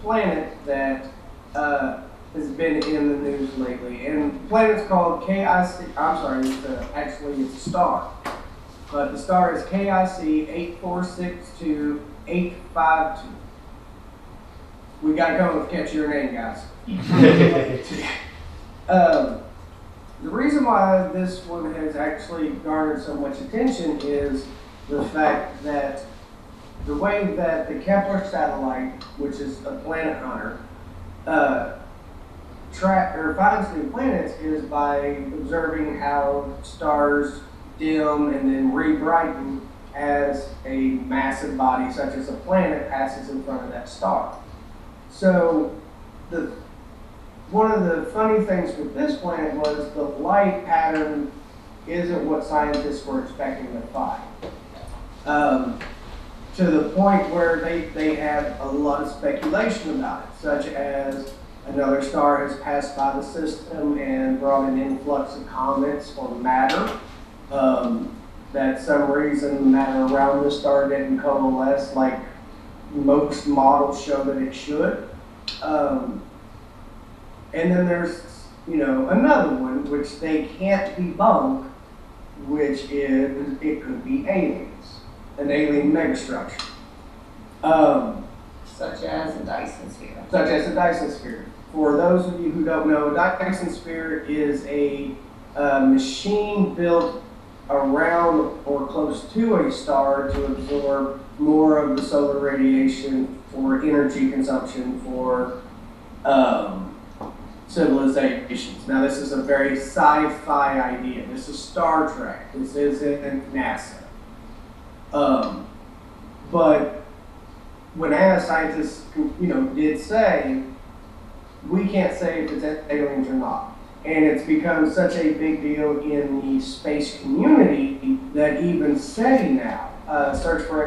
planet that has been in the news lately, and the planet's called KIC. I'm sorry, actually it's a star, but the star is KIC 8462852. We gotta come up with a catchier name, guys. The reason why this one has actually garnered so much attention is the fact that the way that the Kepler satellite, which is a planet hunter, finds new planets is by observing how stars dim and then re-brighten as a massive body such as a planet passes in front of that star. So one of the funny things with this planet was the light pattern isn't what scientists were expecting to find. To the point where they have a lot of speculation about it, such as another star has passed by the system and brought an influx of comets or matter. That some reason matter around the star didn't coalesce like most models show that it should. And then there's, another one which they can't debunk, which is it could be aliens, an alien megastructure. Such as a Dyson sphere. Such as a Dyson sphere. For those of you who don't know, a Dyson sphere is a machine built around or close to a star to absorb more of the solar radiation for energy consumption for civilizations. Now, this is a very sci-fi idea. This is Star Trek. This isn't NASA. But when as scientists, did say, we can't say if it's aliens or not. And it's become such a big deal in the space community that even SETI now, Search for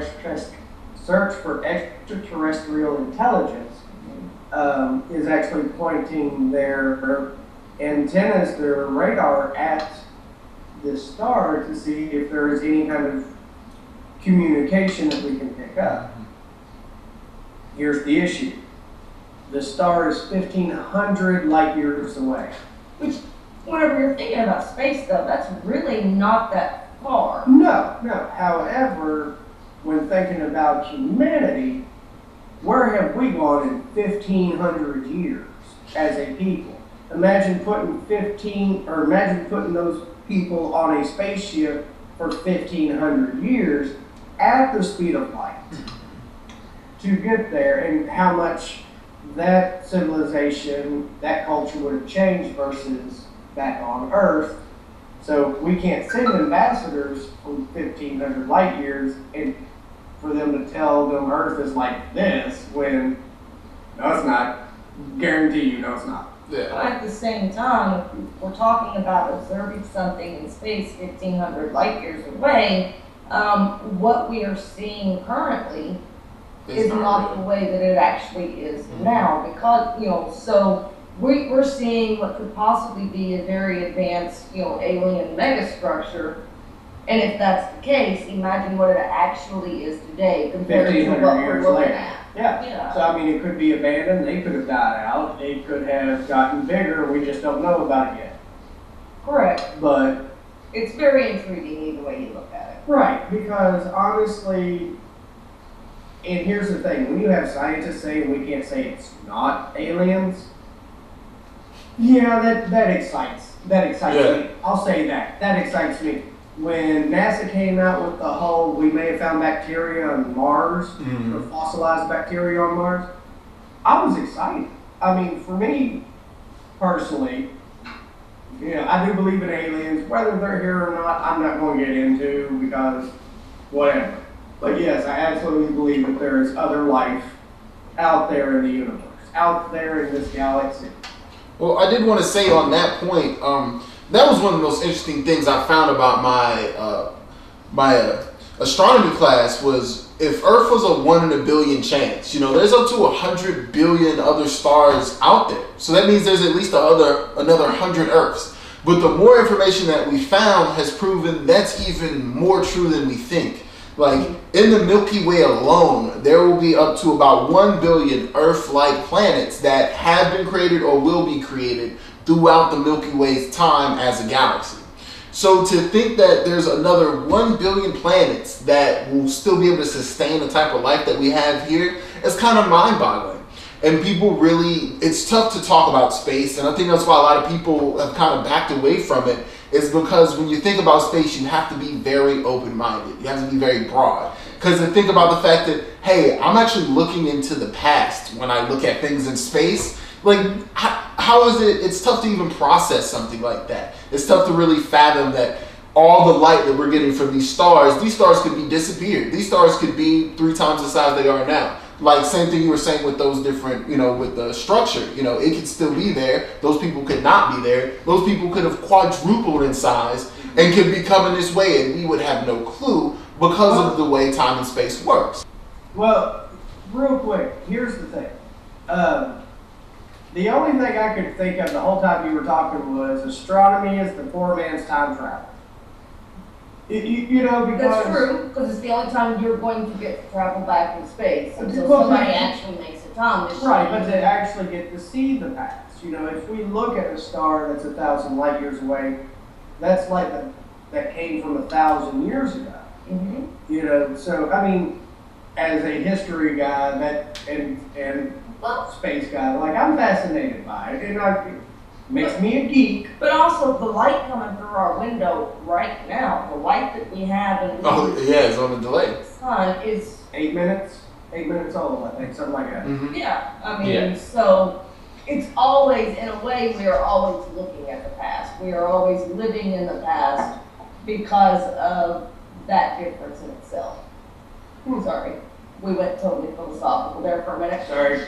Extraterrestrial Intelligence, is actually pointing their antennas, their radar at this star to see if there is any kind of communication that we can pick up. Here's the issue. The star is 1,500 light years away. Which, whenever you're thinking about space, though, that's really not that far. No. However, when thinking about humanity, where have we gone in 1,500 years as a people? Imagine putting those people on a spaceship for 1,500 years at the speed of light to get there, and how much that civilization, that culture would have changed versus back on Earth. So we can't send ambassadors from 1,500 light years and for them to tell them Earth is like this when, no, it's not. Guarantee you, no, it's not. Yeah. But at the same time, if we're talking about observing something in space 1,500 light years away, what we are seeing currently is not the way that it actually is now, because, so we're seeing what could possibly be a very advanced, alien megastructure, and if that's the case, imagine what it actually is today compared to what we're looking at. Yeah. So, it could be abandoned, they could have died out, they could have gotten bigger, we just don't know about it yet. Correct. But it's very intriguing either way you look at it. Right, because honestly, and here's the thing, when you have scientists saying we can't say it's not aliens, that excites me. I'll say that excites me. When NASA came out with the whole, we may have found bacteria on Mars, or fossilized bacteria on Mars, I was excited. For me, personally, I do believe in aliens. Whether they're here or not, I'm not going to get into, because whatever. But yes, I absolutely believe that there is other life out there in the universe, out there in this galaxy. Well, I did want to say on that point, that was one of the most interesting things I found about my astronomy class was if Earth was a 1 in a billion chance, there's up to 100 billion other stars out there. So that means there's at least another 100 Earths. But the more information that we found has proven that's even more true than we think. Like, in the Milky Way alone, there will be up to about 1 billion Earth-like planets that have been created or will be created throughout the Milky Way's time as a galaxy. So to think that there's another 1 billion planets that will still be able to sustain the type of life that we have here is kind of mind-boggling. And people really, it's tough to talk about space, and I think that's why a lot of people have kind of backed away from it, is because when you think about space, you have to be very open-minded. You have to be very broad. Because to think about the fact that, hey, I'm actually looking into the past when I look at things in space. Like, how is it, it's tough to even process something like that. It's tough to really fathom that all the light that we're getting from these stars could be disappeared. These stars could be 3 times the size they are now. Like, same thing you were saying with those different, with the structure, it could still be there. Those people could not be there. Those people could have quadrupled in size and could be coming this way, and we would have no clue because of the way time and space works. Well, real quick, here's the thing. The only thing I could think of the whole time you were talking was astronomy is the poor man's time travel. Because... That's true, because it's the only time you're going to get to travel back in space until Well, somebody actually makes it on this Right, but to actually get to see the past. If we look at a star that's 1,000 light years away, that's light that came from 1,000 years ago. Mm-hmm. So I mean, as a history guy and space guy, like, I'm fascinated by it, and it makes me a geek. But also the light coming through our window right now, the light that we have in It's on the delay. The sun is 8 minutes. 8 minutes old, I think, something like that. Mm-hmm. Yeah, I mean, so it's always, in a way, we are always looking at the past. We are always living in the past because of that difference in itself. Sorry, we went totally philosophical there for a minute. Sorry.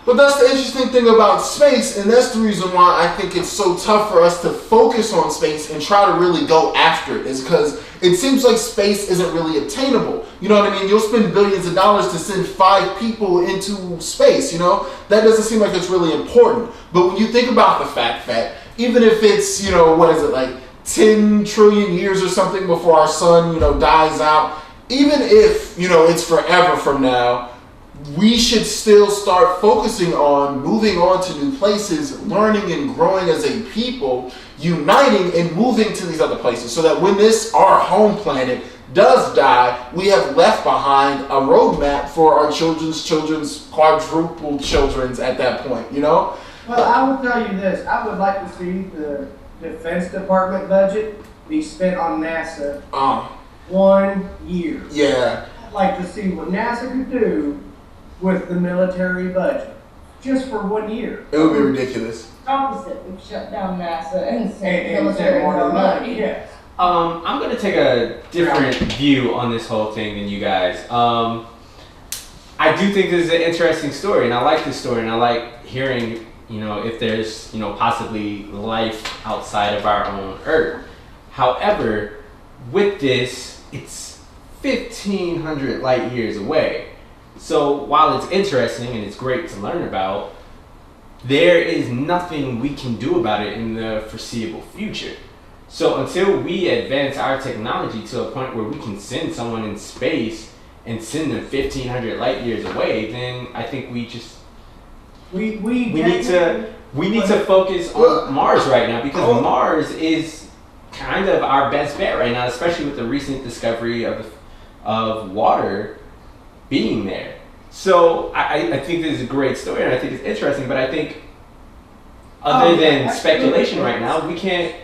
But that's the interesting thing about space, and that's the reason why I think it's so tough for us to focus on space and try to really go after it, is because it seems like space isn't really obtainable. You know what I mean? You'll spend billions of dollars to send 5 people into space, That doesn't seem like it's really important. But when you think about the fact that even if it's, what is it, like 10 trillion years or something before our sun, dies out, even if, it's forever from now, we should still start focusing on moving on to new places, learning and growing as a people, uniting and moving to these other places, so that when our home planet, does die, we have left behind a roadmap for our children's quadruple children's at that point, Well, I will tell you this. I would like to see the Defense Department budget be spent on NASA 1 year. Yeah. I'd like to see what NASA could do with the military budget, just for 1 year. It would be ridiculous. Opposite, we've shut down NASA and sent And military more more money, money. yes. I'm going to take a different view on this whole thing than you guys. I do think this is an interesting story, and I like this story, and I like hearing, if there's, possibly life outside of our own Earth. However, with this, it's 1,500 light years away. So while it's interesting and it's great to learn about, there is nothing we can do about it in the foreseeable future. So until we advance our technology to a point where we can send someone in space and send them 1,500 light years away, then I think we need to focus on Mars right now, because Mars is kind of our best bet right now, especially with the recent discovery of water being there. So I think this is a great story, and I think it's interesting, but I think other than speculation right now, we can't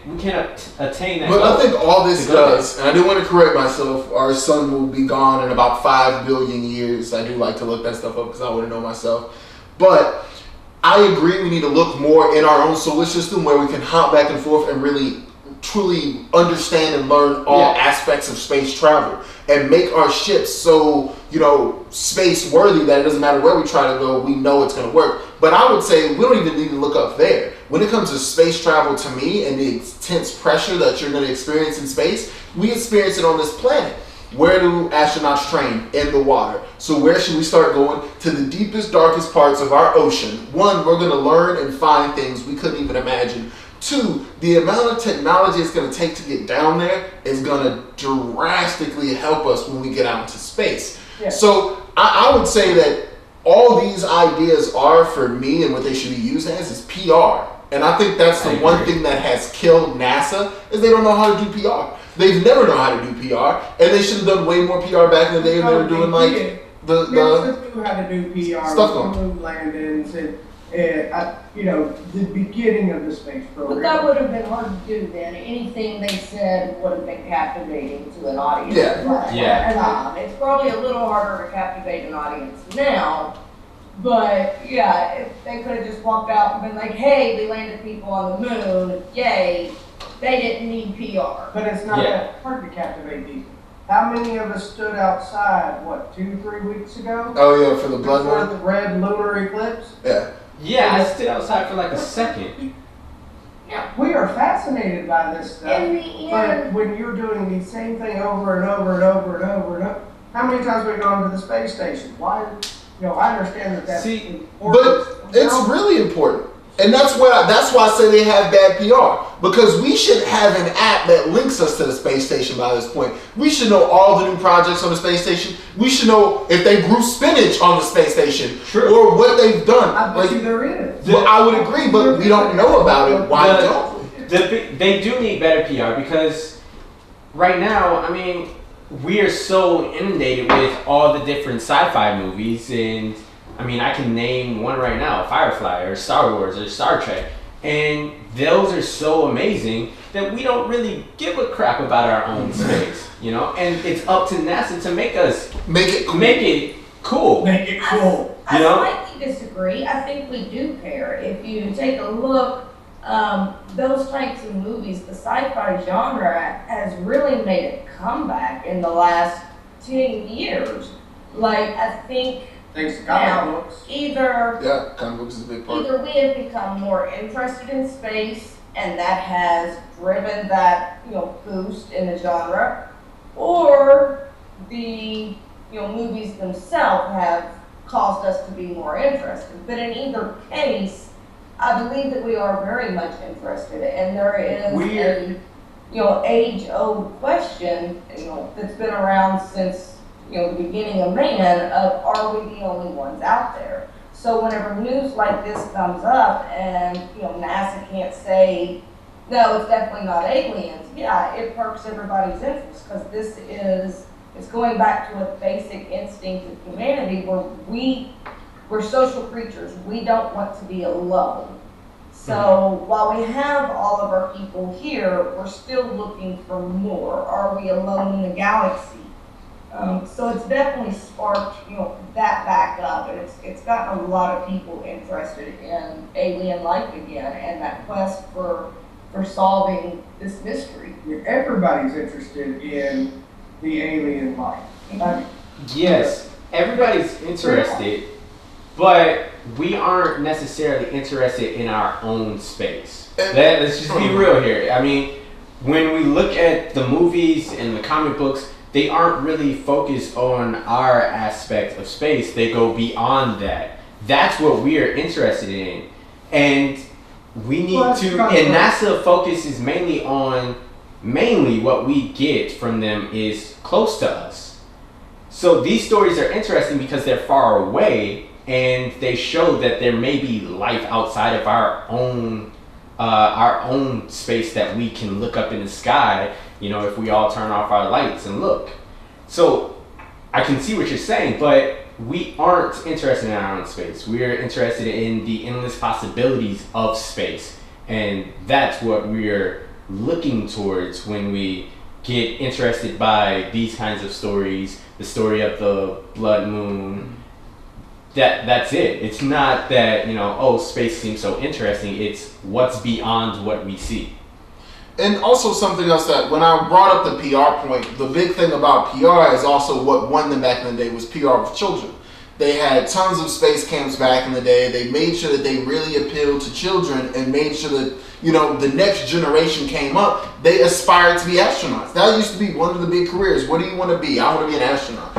attain that. But I think all this does, and I do want to correct myself, our sun will be gone in about 5 billion years. I do like to look that stuff up because I want to know myself. But I agree, we need to look more in our own solar system where we can hop back and forth and really truly understand and learn all aspects of space travel and make our ships so, space worthy that it doesn't matter where we try to go, we know it's going to work. But I would say we don't even need to look up there. When it comes to space travel, to me, and the intense pressure that you're going to experience in space, we experience it on this planet. Where do astronauts train? In the water. So where should we start going? To the deepest, darkest parts of our ocean. One, we're going to learn and find things we couldn't even imagine Two, the amount of technology it's going to take to get down there is going to drastically help us when we get out into space. Yeah. So I would say that all these ideas are, for me, and what they should be used as is PR. And I think that's the one thing that has killed NASA is they don't know how to do PR. They've never known how to do PR, and they should have done way more PR back in the day when they were doing like the NASA knew how to do PR stuff with moon landings and the beginning of the space program. But that would have been hard to do then. Anything they said would have been captivating to an audience. Yeah. It's probably a little harder to captivate an audience now. But yeah, if they could have just walked out and been like, hey, we landed people on the moon, yay, they didn't need PR. But it's not that hard to captivate people. How many of us stood outside, 2-3 weeks ago? Oh yeah, for the blood before moon? the red lunar eclipse? Yeah. Yeah, I stood outside for like a second. Yeah. We are fascinated by this stuff. In the But end, when you're doing the same thing over and over and over and over and over, how many times have we gone to the space station? Why? I understand that that's important. But it's really important. And that's why I say they have bad PR. Because we should have an app that links us to the space station by this point. We should know all the new projects on the space station. We should know if they grew spinach on the space station. True. Or what they've done. I bet you there is. Well, I would agree, but we don't know about it. Why don't we? They do need better PR because right now, I mean, we are so inundated with all the different sci-fi movies, and I mean, I can name one right now, Firefly or Star Wars or Star Trek, and those are so amazing that we don't really give a crap about our own space, and it's up to NASA to make it cool. Make it cool. I slightly disagree. I think we do care. If you take a look, those types of movies, the sci-fi genre has really made a comeback in the last 10 years. Like, I think Thanks to comic books. Yeah, comic books is a big part. Either we have become more interested in space, and that has driven that, boost in the genre, or the, movies themselves have caused us to be more interested. But in either case, I believe that we are very much interested, and there is age-old question, that's been around since, the beginning of man, of are we the only ones out there? So whenever news like this comes up and, NASA can't say, no, it's definitely not aliens, yeah, it perks everybody's interest, because it's going back to a basic instinct of humanity where we're social creatures. We don't want to be alone. So while we have all of our people here, we're still looking for more. Are we alone in the galaxy? So it's definitely sparked, that back up, and it's gotten a lot of people interested in alien life again, and that quest for solving this mystery. Everybody's interested in the alien life. Yes, everybody's interested, but we aren't necessarily interested in our own space. Let's just be real here. I mean, when we look at the movies and the comic books, they aren't really focused on our aspect of space. They go beyond that. That's what we are interested in. And we need and NASA focuses mainly what we get from them is close to us. So these stories are interesting because they're far away, and they show that there may be life outside of our own space that we can look up in the sky, if we all turn off our lights and look. So I can see what you're saying, but we aren't interested in our own space. We're interested in the endless possibilities of space. And that's what we're looking towards when we get interested by these kinds of stories, the story of the blood moon. That's it. It's not that, space seems so interesting. It's what's beyond what we see. And also something else that when I brought up the PR point, the big thing about PR is also what won them back in the day was PR with children. They had tons of space camps back in the day. They made sure that they really appealed to children and made sure that, the next generation came up. They aspired to be astronauts. That used to be one of the big careers. What do you want to be? I want to be an astronaut.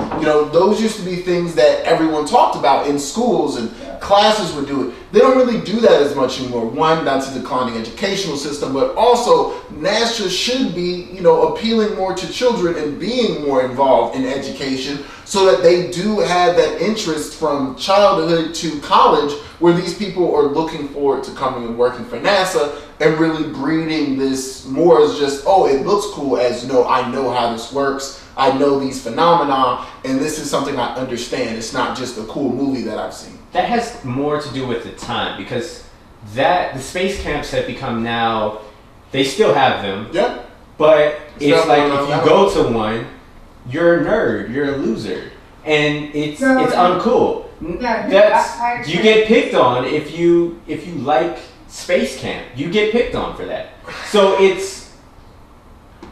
Those used to be things that everyone talked about in schools and classes would do it. They don't really do that as much anymore. One, that's a declining educational system, but also NASA should be, appealing more to children and being more involved in education so that they do have that interest from childhood to college where these people are looking forward to coming and working for NASA and really breeding this more as just, oh, it looks cool, as I know how this works. I know these phenomena, and this is something I understand. It's not just a cool movie that I've seen. That has more to do with the time, because the space camps have become now, they still have them. Yeah. But it's like if you go to one, you're a nerd, you're a loser. And it's uncool. You get picked on if you like space camp. You get picked on for that. So it's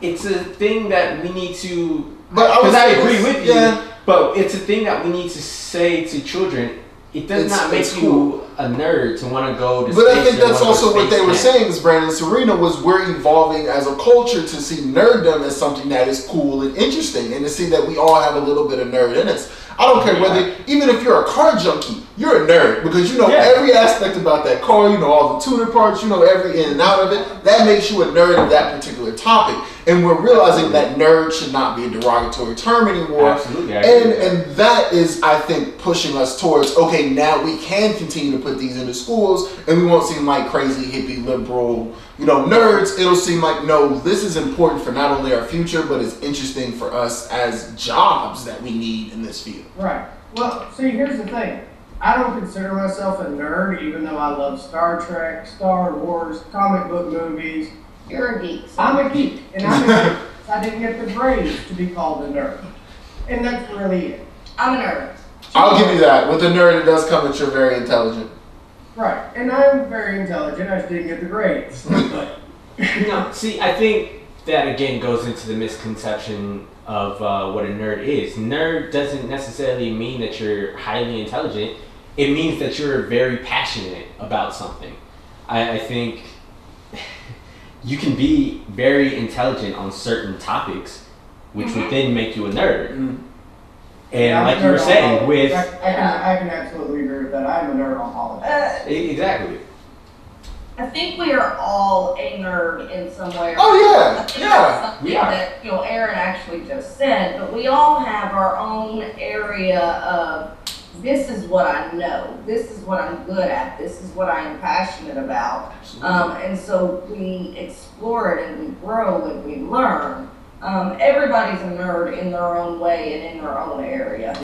a thing that we need to, because I agree with you, but it's a thing that we need to say to children. It does not make you a nerd to want to go to space. But I think that's also what they were saying, is Brandon and Sirena, was we're evolving as a culture to see nerddom as something that is cool and interesting, and to see that we all have a little bit of nerd in us. I don't care whether, even if you're a car junkie, you're a nerd, because you know every aspect about that car, you know all the tuner parts, you know every in and out of it. That makes you a nerd of that particular topic. And we're realizing that nerd should not be a derogatory term anymore. Absolutely. And that is, I think, pushing us towards, okay, now we can continue to put these into schools, and we won't seem like crazy hippie liberal, nerds. It'll seem like, no, this is important for not only our future, but it's interesting for us as jobs that we need in this field. Right. Well, see, here's the thing. I don't consider myself a nerd, even though I love Star Trek, Star Wars, comic book movies. You're a geek. I'm a geek, and I didn't get the grades to be called a nerd. And that's really it. I'm a nerd. I'll give you that. With a nerd, it does come that you're very intelligent. Right. And I'm very intelligent. I just didn't get the grades. See, I think that again goes into the misconception of what a nerd is. Nerd doesn't necessarily mean that you're highly intelligent. It means that you're very passionate about something. I think you can be very intelligent on certain topics, which would then make you a nerd. Mm-hmm. And like you were saying, with I can absolutely agree with that. I'm a nerd on politics. Exactly. I think we are all a nerd in some way. Oh yeah, That's something that Aaron actually just said. But we all have our own area of, this is what I know, this is what I'm good at, this is what I am passionate about. And so we explore it and we grow and we learn. Everybody's a nerd in their own way and in their own area.